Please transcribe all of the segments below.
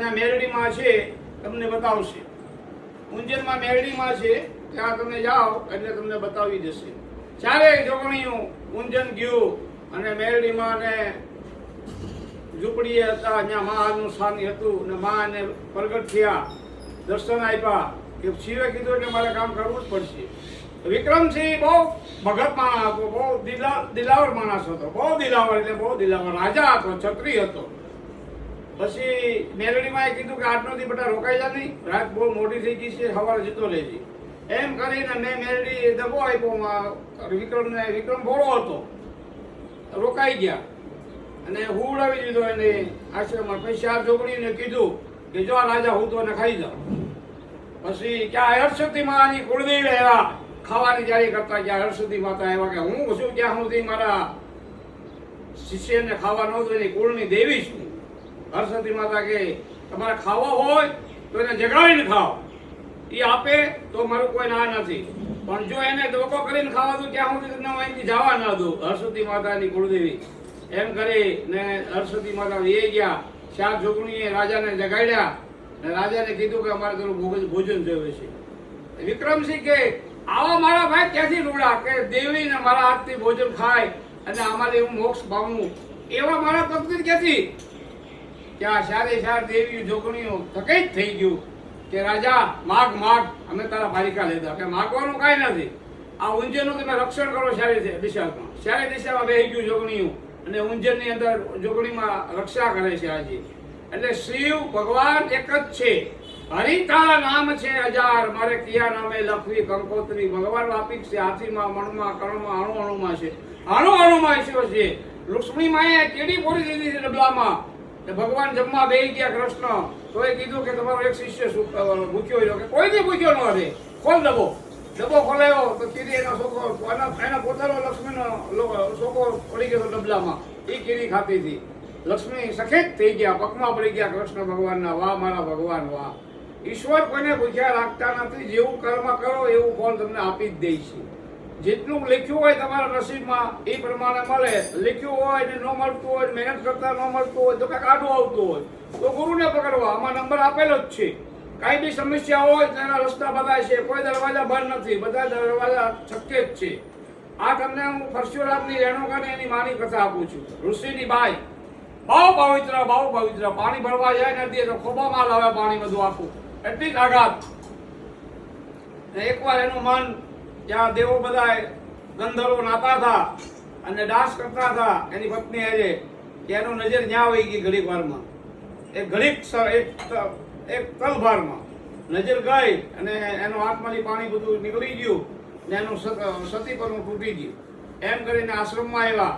મેરડીમાં છે તમને બતાવશે. ઊંઝેરમાં મેરડીમાં છે, ત્યાં તમે જાઓ એટલે તમને બતાવી દેશે. ચારે જોગણીઓ ઊંઝેન ગયું અને મેરડીમાં ને ઝૂંપડીએ હતા, ત્યાં માનું સ્થાન હતું ને માને પ્રગટ થયા, દર્શન આપ્યા કે શિવે કીધું એટલે મારે કામ કરવું જ પડશે. વિક્રમસિંહ બહુ ભગત માણસ હતો, બહુ દિલાવર માણસ હતો, બહુ દિલાવર એટલે બહુ દિલાવર રાજા હતો, છત્રી હતો. પછી મેલડીમાં એ કીધું કે આજનો દી બેટા રોકાઈ જા નહીં, રાત બહુ મોટી થઈ ગઈ છે, સવારે જતો લેજે. એમ કરીને મેં મેલડી દબો આપ્યો વિક્રમને. વિક્રમ ભોળો હતો, રોકાઈ ગયા અને હુવડાવી દીધો એને આશ્રમમાં. પછી 4 છોકરીને કીધું કે જો રાજા હું તો એને ખાઈ જાઉં. પછી ક્યાં હર્ષવતી માની કુળદેવી આવ્યા, ખાવાની તૈયારી કરતા ગયા. હર્ષવતી માતા આવ્યા કે હું છું ત્યાં સુધી મારા શિષ્યને ખાવા ન દો, એની કુળની દેવી છું. હર્ષવતી માતા કે તમારે ખાવા હોય તો એને જગાડીને ખાઓ, એ આપે તો મારું કોઈ ના નથી, પણ જો એને ધોકો કરીને ખાવા દો ત્યાં સુધી તમને અહીંથી જવા ના દો. હર્ષવતી માતાની કુળદેવી એમ કરી ને હર્ષવતી માતા વે ગયા. 4 છોકરીએ રાજાને જગાડ્યા ને રાજાને કીધું કે અમારે થોડું ભોજન જોઈએ છે. વિક્રમસિંહ કે આવા મારા ભાઈ ક્યાંથી રૂડા કે દેવીને મારા હાથથી ભોજન ખાય અને અમારે હું મોક્ષ પામું, એવા મારા તકદીર ક્યાંથી? ત્યાં 4 દેવી જોગણીઓ થકી જ થઈ ગયું કે રાજા માગ માગ, અમે તારા બારિકા લીધા. કે માગવાનું કાંઈ નથી, આ ઊંઝેનું તમે રક્ષણ કરો. સારી દિશામાં, સારી દિશામાં બેસી ગયું જોગણીઓ અને ઊંઝેનની અંદર જોગણીમાં રક્ષા કરે છે આજે. એટલે શિવ ભગવાન એક જ છે, હરિ તારા નામ છે હજાર, મારે કિયા નામે લખવી કંકોત્રી. ભગવાન વાપિક છે, હાથીમાં, મણમાં, કણમાં, અણુ અણુમાં છે, અણુ અણુમાં શિવ છે. લક્ષ્મી માએ કેડી પોરી દીધી છે ડબલામાં. ભગવાન જમવા બેસી ગયા કૃષ્ણ, તો એ કીધું કે તમારો એક શિષ્ય ભૂખ્યો હોય કે કોઈથી ભૂખ્યો ન રહે, ખોલ ડબો. ડબો ખોલાયો તો કીધી એનો છોકરો, એના પોતાનો લક્ષ્મીનો છોકરો પડી ગયો ડબલામાં, એ કીડી ખાતી હતી. લક્ષ્મી સખેત થઈ ગયા, પગમાં પડી ગયા કૃષ્ણ ભગવાનના. વાહ મારા ભગવાન વાહ. ઈશ્વર કોઈને ભૂખ્યા રાખતા નથી, જેવું કર્મ કરો એવું ફળ તમને આપી જ દે છે. જેટલું લખ્યું હોય તમારા નસીબમાં એ પ્રમાણે મળે. લખ્યું હોય ને ન મળતું હોય, મહેનત કરતા ન મળતું હોય તો કંઈક આડું આવતું હોય તો ગુરુને પકડવા. આમાં નંબર આપેલો જ છે. કાંઈ બી સમસ્યા હોય તેના રસ્તા બધા છે, કોઈ દરવાજા બંધ નથી, બધા દરવાજા શક્ય જ છે. આ તમને હું પરશુરામની રેણુકાને એની માની કથા આપું છું. ઋષિની બાઈ બહુ પવિત્ર, પાણી ભરવા જાય નથી તો ખોબામાં લાવે પાણી બધું આખું, એટલી જ આઘાત. એકવાર એનું મન, જ્યાં દેવો બધા ગંધર્વો નાતા હતા અને ડાન્સ કરતા હતા એની પત્ની આજે, કે એનું નજર ન્યા વહી ગઈ ઘડીક વારમાં. એક તલભારમાં નજર ગઈ અને એનો હાથમાંથી પાણી બધું નીકળી ગયું ને એનું સતીપણું તૂટી ગયું. એમ કરીને આશ્રમમાં આવ્યા.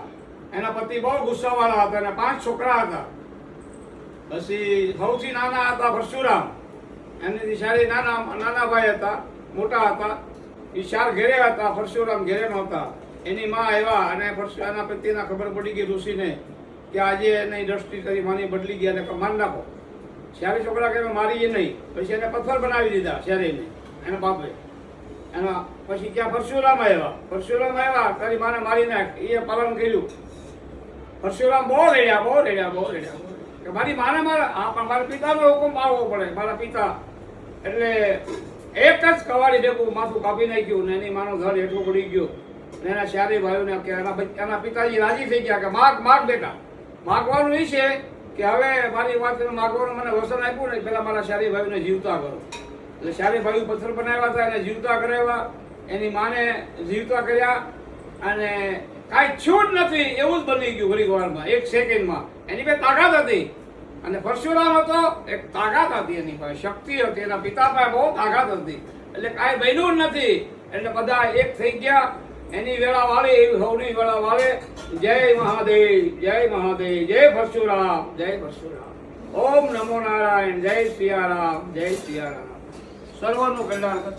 એના પતિ બહુ ગુસ્સાવાળા હતા અને 5 છોકરા હતા. પછી સૌથી નાના હતા પરશુરામ, એની સારી નાના ભાઈ હતા, મોટા હતા. એ 4 ઘેરે હતા, પરશુરામ ઘેરે નહોતા. એની માં આવ્યા અને એના પતિના ખબર પડી ગઈ ઋષિને કે આજે એની દ્રષ્ટિ કરી માની બદલી ગયા અને માર નાખો. 4 છોકરા કે મારીએ નહીં. પછી એને પથ્થર બનાવી દીધા શેરીને, એના બાપે. એના પછી ક્યાં પરશુરામ આવ્યા, તારી માને મારી નાખ. એ પાલન કર્યું. પરશુરામ બહુ રેડ્યા કે મારી માને મારા પિતાનો હુકમ પાળવો પડે. મારા પિતા એટલે એક જ કવાડી ભેગું માથું કાપી નાખ્યું ને એની માનો ઘર હેઠું પડી ગયો. ને એના 4 ભાઈઓને કે એના પિતાજી રાજી થઈ ગયા કે માગ બેટા. માગવાનું એ છે કે હવે મારી વાત માગવાનું મને વસન આપ્યું ને, પેલા મારા 4 ભાઈઓને જીવતા કરો. એટલે 4 ભાઈઓ પથ્થર બનાવ્યા હતા, એને જીવતા કરાવ્યા. એની માને જીવતા કર્યા અને કાંઈ છૂટ નથી એવું જ બની ગયું ઘડીક વારમાં, 1 સેકન્ડમાં. એની પાસે તાકાત હતી અને પરશુરામ હતો, એક તાકાત હતી એની પાસે, શક્તિ હતી. એના પિતા પાસે બહુ તાકાત હતી, એટલે કાંઈ બન્યું જ નથી. એટલે બધા એક થઈ ગયા. એની વેળા વાળે એવી સૌની વેળા વાળે. જય મહાદેવ, જય પરશુરામ, જય પરશુરામ. ઓમ નમો નારાયણ, જય સિયારામ, જય સિયારામ. સર્વનું કલ્યાણ.